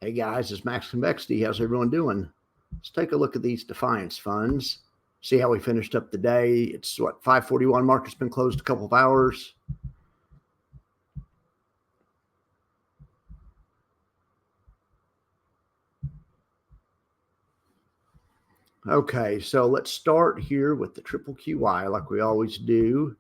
Hey guys, it's Max Convexity. How's everyone doing? Let's take a look at these Defiance funds. See how we finished up the day. It's what, 5:41. Market's been closed a couple of hours. Okay, so let's start here with the triple QI like we always do.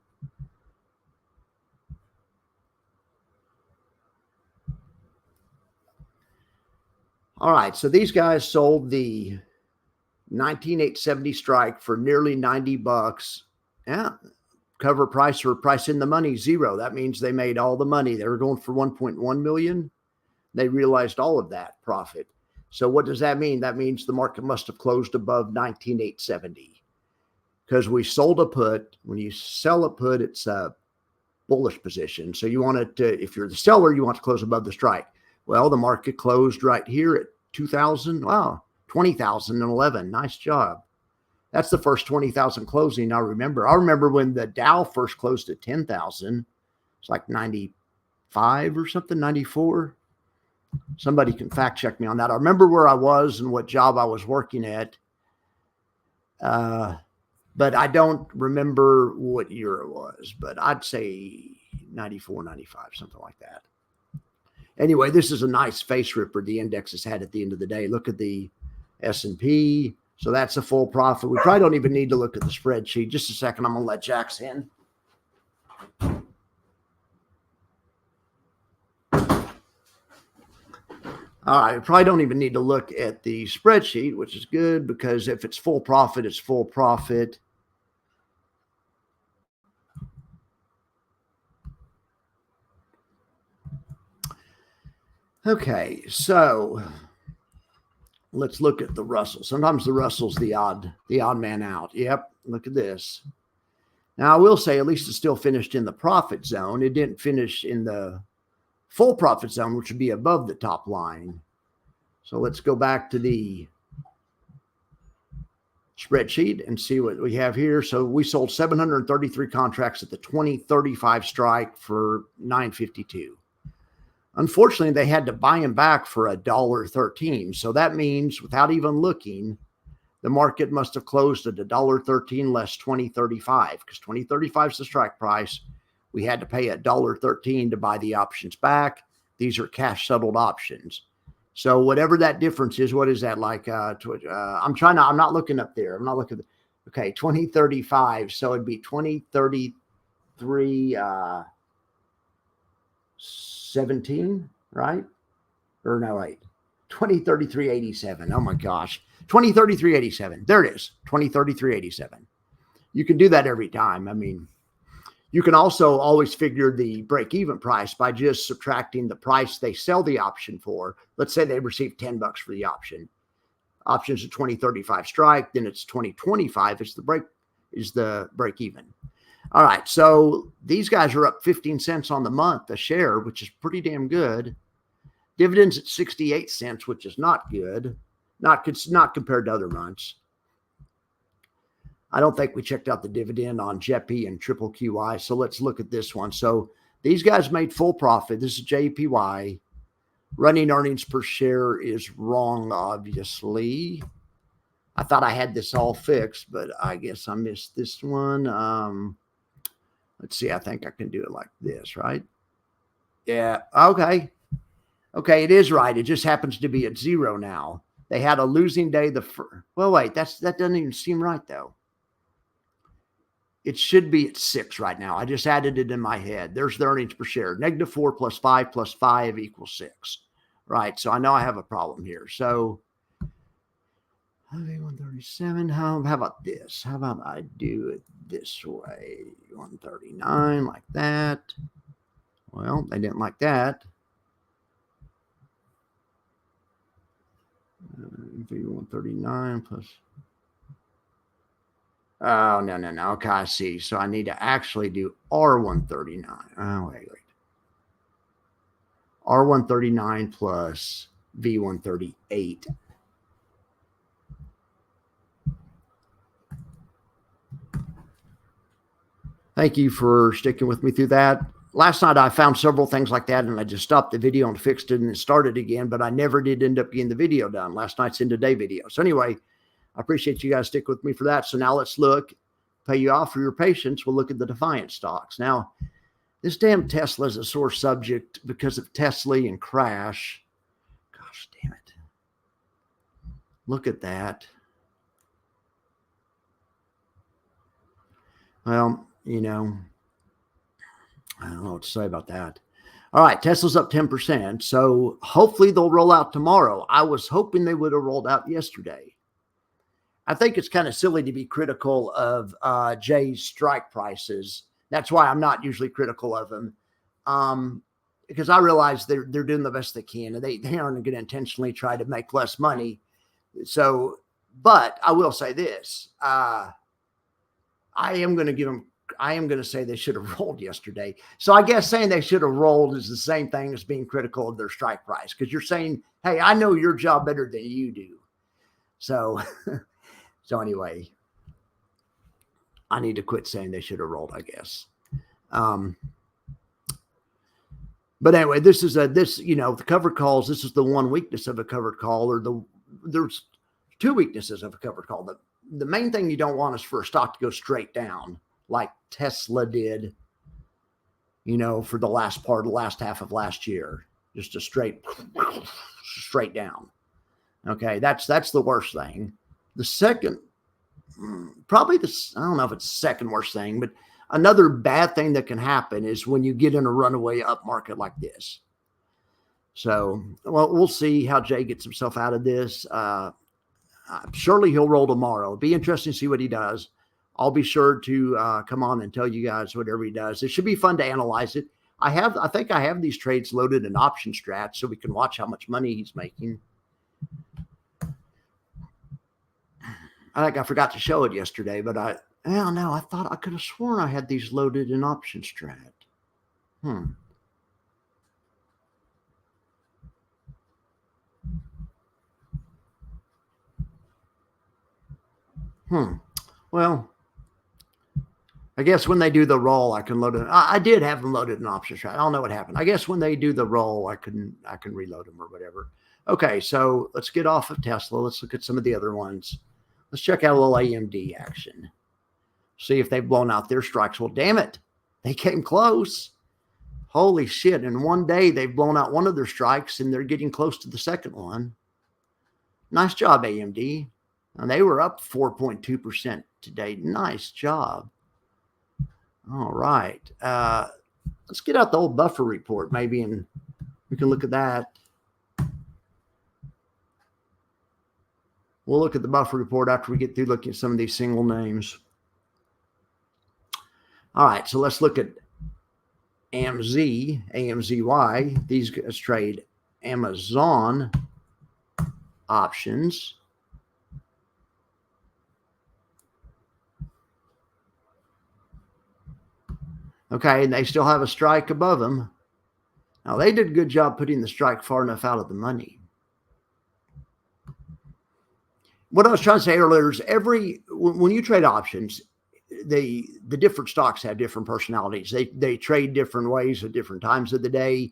All right, so these guys sold the 19870 strike for nearly 90 bucks. Yeah, cover price or price in the money, zero. That means they made all the money. They were going for 1.1 million. They realized all of that profit. So what does that mean? That means the market must have closed above 19,870 because we sold a put. When you sell a put, it's a bullish position. So you want it to, if you're the seller, you want to close above the strike. Well, the market closed right here at 2,000. Wow, 20,011. Nice job. That's the first 20,000 closing I remember. I remember when the Dow first closed at 10,000. It's like 95 or something, 94. Somebody can fact check me on that. I remember where I was and what job I was working at. But I don't remember what year it was, but I'd say 94, 95, something like that. Anyway, this is a nice face ripper the index has had at the end of the day. Look at the S&P. So that's a full profit. We probably don't even need to look at the spreadsheet. Just a second. I'm going to let Jax in. All right, I probably don't even need to look at the spreadsheet, which is good because if it's full profit, it's full profit. Okay, so let's look at the Russell. Sometimes the Russell's the odd man out. Yep, look at this. Now, I will say at least it still finished in the profit zone. It didn't finish in the full profit zone, which would be above the top line. So let's go back to the spreadsheet and see what we have here. So we sold 733 contracts at the 2035 strike for $9.52. Unfortunately, they had to buy them back for $1.13. So that means without even looking, the market must have closed at $1.13 less 2035 because 2035 is the strike price. We had to pay $1.13 to buy the options back. These are cash settled options. So whatever that difference is, what is that like? I'm not looking up there. I'm not looking. Okay, 2035. So it'd be 2033, 17, right? Or no, wait, 2033.87. Oh my gosh, 2033.87. There it is, 2033.87. You can do that every time. I mean, you can also always figure the break-even price by just subtracting the price they sell the option for. Let's say they receive 10 bucks for the option. Option's a 2035 strike, then it's 2025. It's the break-even. All right, so these guys are up 15 cents on the month a share, which is pretty damn good. Dividends at 68 cents, which is not good. Not compared to other months. I don't think we checked out the dividend on JEPI and Triple QI. So let's look at this one. So these guys made full profit. This is JPY. Running earnings per share is wrong, obviously. I thought I had this all fixed, but I guess I missed this one. Let's see. I think I can do it like this, right? Yeah. Okay. Okay, it is right. It just happens to be at zero now. They had a losing day. Well, wait. That doesn't even seem right, though. It should be at 6 right now. I just added it in my head. There's the earnings per share. -4 plus 5 plus 5 equals 6. Right. So I know I have a problem here. So 137. How about this? How about I do it this way? 139 like that. Well, they didn't like that. 139 plus. Oh, no. Okay, I see. So I need to actually do R139. Oh, wait. R139 plus V138. Thank you for sticking with me through that. last night I found several things like that, and I just stopped the video and fixed it and started again, but I never did end up getting the video done. Last night's in today video. So anyway, I appreciate you guys stick with me for that. So now let's look, pay you off for your patience. We'll look at the Defiant stocks. Now, this damn Tesla is a sore subject because of Tesla and crash. Gosh, damn it. Look at that. Well, you know, I don't know what to say about that. All right, Tesla's up 10%. So hopefully they'll roll out tomorrow. I was hoping they would have rolled out yesterday. I think it's kind of silly to be critical of Jay's strike prices. That's why I'm not usually critical of them, because I realize they're doing the best they can, and they aren't going to intentionally try to make less money. So, but I will say this: I am going to say they should have rolled yesterday. So I guess saying they should have rolled is the same thing as being critical of their strike price, because you're saying, "Hey, I know your job better than you do." So, so anyway. I need to quit saying they should have rolled, I guess. But anyway, the covered calls, this is the one weakness of a covered call, or there's two weaknesses of a covered call. The main thing you don't want is for a stock to go straight down like Tesla did, for the last half of last year, just a straight down. Okay. That's the worst thing. The second, probably I don't know if it's the second worst thing, but another bad thing that can happen is when you get in a runaway up market like this. So, well, we'll see how Jay gets himself out of this. Surely he'll roll tomorrow. It'll be interesting to see what he does. I'll be sure to come on and tell you guys whatever he does. It should be fun to analyze it. I think I have these trades loaded in option strats so we can watch how much money he's making. I think I forgot to show it yesterday, but I thought I could have sworn I had these loaded in option strat. Well, I guess when they do the roll, I can load it. I did have them loaded in option strat. I don't know what happened. I guess when they do the roll, I can reload them or whatever. Okay, so let's get off of Tesla. Let's look at some of the other ones. Let's check out a little AMD action. See if they've blown out their strikes. Well, damn it. They came close. Holy shit. In one day, they've blown out one of their strikes, and they're getting close to the second one. Nice job, AMD. And they were up 4.2% today. Nice job. All right. Let's get out the old buffer report maybe, and we can look at that. We'll look at the buffer report after we get through looking at some of these single names. All right, so let's look at AMZY. These guys trade Amazon options. Okay, and they still have a strike above them. Now, they did a good job putting the strike far enough out of the money. What I was trying to say earlier is when you trade options, the different stocks have different personalities. They trade different ways at different times of the day.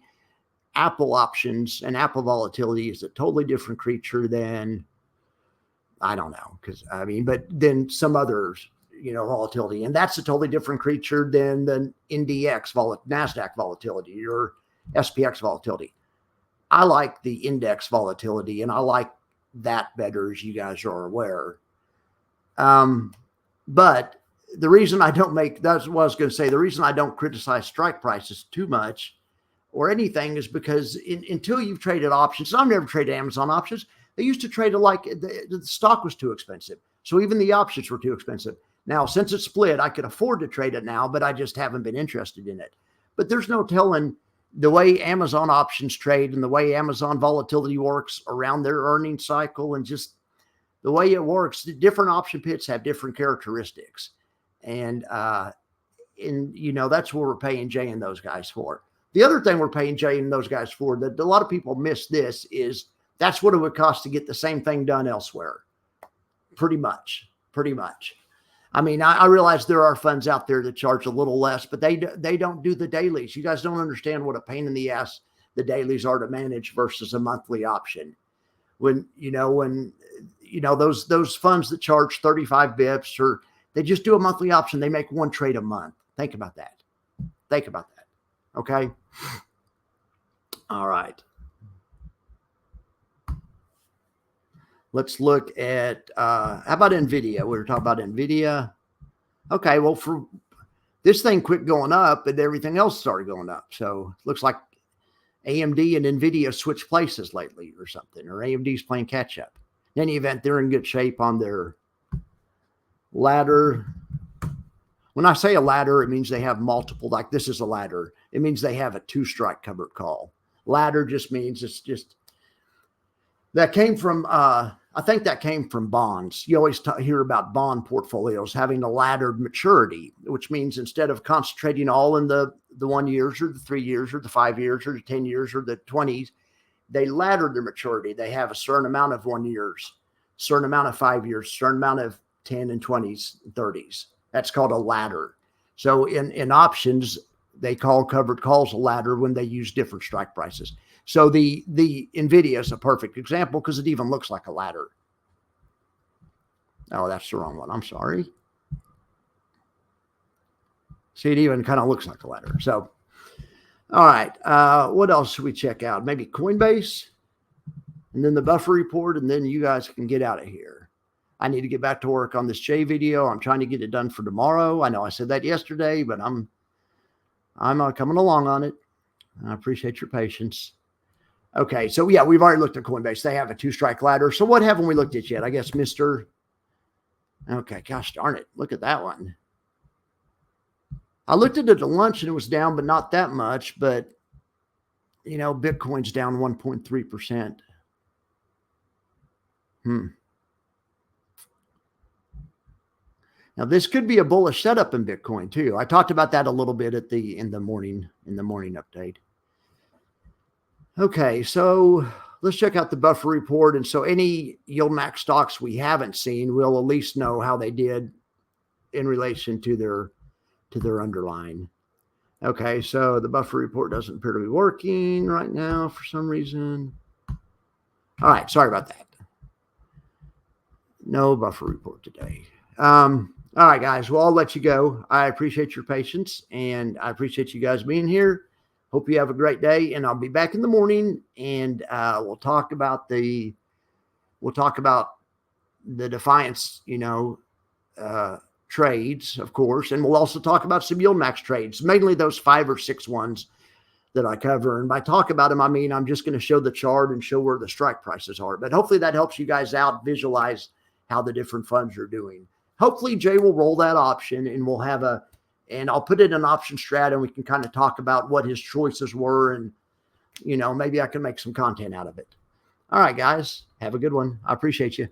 Apple options and Apple volatility is a totally different creature than, I don't know, but then some others, volatility. And that's a totally different creature than the NASDAQ volatility or SPX volatility. I like the index volatility, and I like that better, as you guys are aware. But the reason I don't that's what I was going to say, the reason I don't criticize strike prices too much or anything is because until you've traded options, I've never traded Amazon options. They used to trade like the stock was too expensive. So even the options were too expensive. Now, since it's split, I could afford to trade it now, but I just haven't been interested in it. But there's no telling the way Amazon options trade and the way Amazon volatility works around their earnings cycle, and just the way it works. The different option pits have different characteristics. And that's what we're paying Jay and those guys for. The other thing we're paying Jay and those guys for that a lot of people miss this is that's what it would cost to get the same thing done elsewhere. Pretty much. I mean, I realize there are funds out there that charge a little less, but they don't do the dailies. You guys don't understand what a pain in the ass the dailies are to manage versus a monthly option. When those funds that charge 35 bips, or they just do a monthly option, they make one trade a month. Think about that. Think about that. Okay. All right. Let's look at, how about NVIDIA? We were talking about NVIDIA. Okay, well, for this thing quit going up, and everything else started going up. So it looks like AMD and NVIDIA switched places lately or something, or AMD's playing catch up. In any event, they're in good shape on their ladder. When I say a ladder, it means they have multiple, like this is a ladder. It means they have a 2-strike covered call. Ladder just means it's just, that came from, I think that came from bonds. You always hear about bond portfolios having a laddered maturity, which means instead of concentrating all in the 1 years or the 3 years or the 5 years or the 10 years or the 20s, they laddered their maturity. They have a certain amount of 1 years, certain amount of 5 years, certain amount of 10 and 20s, 30s. That's called a ladder. So in options, they call covered calls a ladder when they use different strike prices. So the NVIDIA is a perfect example because it even looks like a ladder. Oh, that's the wrong one. I'm sorry. See, it even kind of looks like a ladder. So, all right. What else should we check out? Maybe Coinbase, and then the buffer report, and then you guys can get out of here. I need to get back to work on this J video. I'm trying to get it done for tomorrow. I know I said that yesterday, but I'm coming along on it. I appreciate your patience. Okay, so yeah, we've already looked at Coinbase. They have a 2-strike ladder. So what haven't we looked at yet? I guess Mr. Okay, gosh darn it. Look at that one. I looked at it at lunch and it was down, but not that much. But, Bitcoin's down 1.3%. Now, this could be a bullish setup in Bitcoin too. I talked about that a little bit in the morning update. Okay, so let's check out the buffer report. And so any yield max stocks we haven't seen, we'll at least know how they did in relation to their underlying. Okay, so the buffer report doesn't appear to be working right now for some reason. All right, sorry about that. No buffer report today. All right, guys. Well, I'll let you go. I appreciate your patience, and I appreciate you guys being here. Hope you have a great day, and I'll be back in the morning, and we'll talk about the Defiance, trades, of course, and we'll also talk about some yield max trades, mainly those 5 or 6 ones that I cover. And by talk about them, I mean I'm just going to show the chart and show where the strike prices are. But hopefully that helps you guys out visualize how the different funds are doing. Hopefully Jay will roll that option, and we'll have and I'll put it in option strat, and we can kind of talk about what his choices were, and maybe I can make some content out of it. All right, guys, have a good one. I appreciate you.